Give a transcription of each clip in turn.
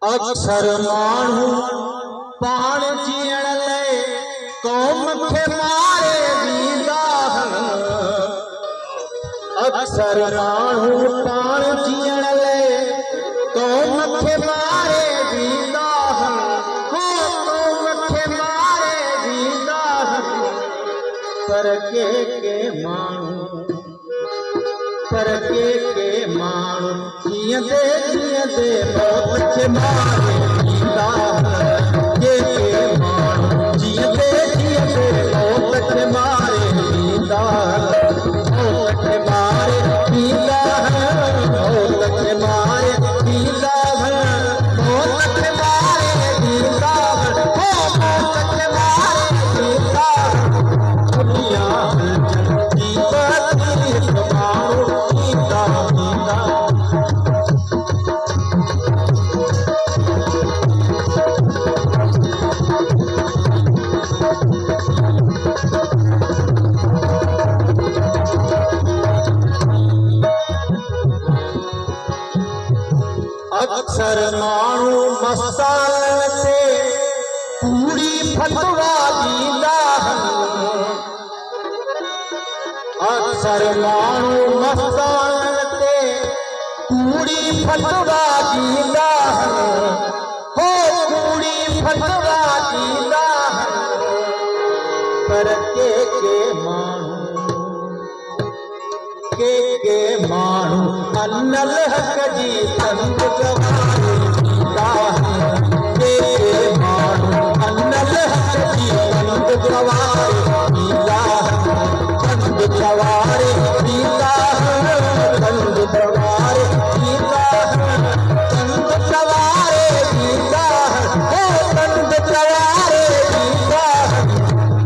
अक्सर मानू पाण जीअण लाइ क़ौम खे मारे वींदा अक्सर मानू पाण जीअण लाइ क़ौम खे मारे वींदा क़ौम खे मारे वींदा पर के मानू जीअंदे मौत खे मारे वींदा के मानू जीअंदे मौत खे मारे वींदा मौत खे मारे वींदा मौत खे मारे वींदा मौत खे मारे वींदा मौत खे मारे वींदा दुनिया जी बती माण्हू वींदा वींदा अक्सर माण्हू मसालन ते पूरी फतवा ॾींदा अक्सर माण्हू मसालन ते पूरी फतवा ॾींदा हो पूरी फतवा ॾींदा पर के माण्हू अनल हक़ जी तंग जवानी ॾींदा के माण्हू अनल हक़ जी तंग जवानी ॾींदा तंग जवारे ॾींदा तंग जवारे ॾींदा तंग जवारे ॾींदा हो तंग जवारे ॾींदा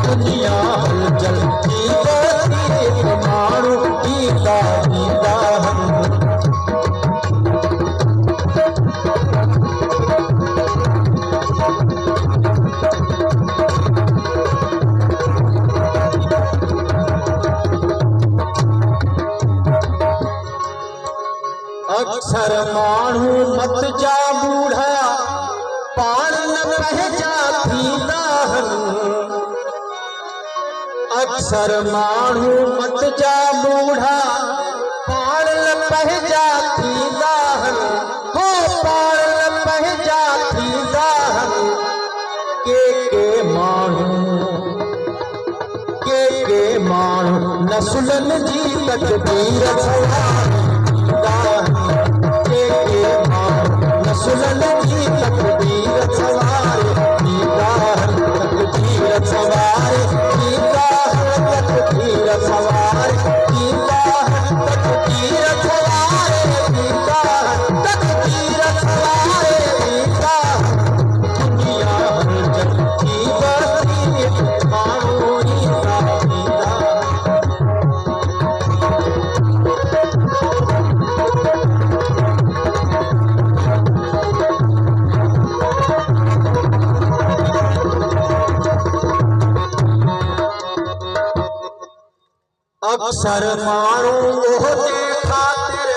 दुनिया हलचल जी बती माण्हू ॾींदा ॾींदा अक्सर माण्हू मत जा बूढ़ा पाण न पंहिंजा थींदा अक्सर माण्हू मत जा बूढ़ा पाण न पंहिंजा थींदा हो पाण न पंहिंजा थींदा के माण्हू नस्लनि जी तकदीर सवारींदा के माण्हू नस्लनि जी तकदीर सवारींदा तकदीर सवारींदा तकदीर सवारींदा तकदीर सवारींदा तकदीर सवारींदा दुनिया जी बती माण्हू ॾींदा ॾींदा अक्सर माण्हू ओहदे ख़ातिर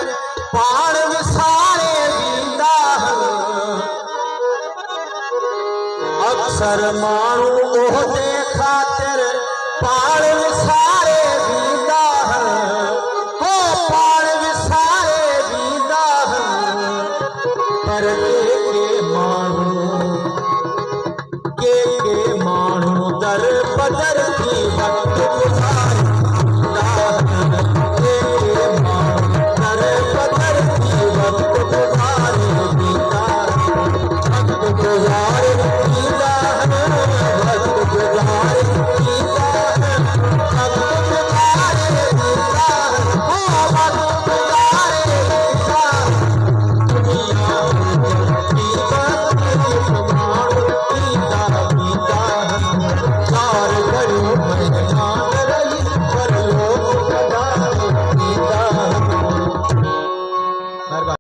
पाण विसारे वींदा अक्सर माण्हू ओहदे ख़ातिर पाण विसारे वींदा हो पाण विसारे वींदा पर के माण्हू दर बदर थी वक़्त गुज़ारे के माण्हू दर बदर थी वक़्त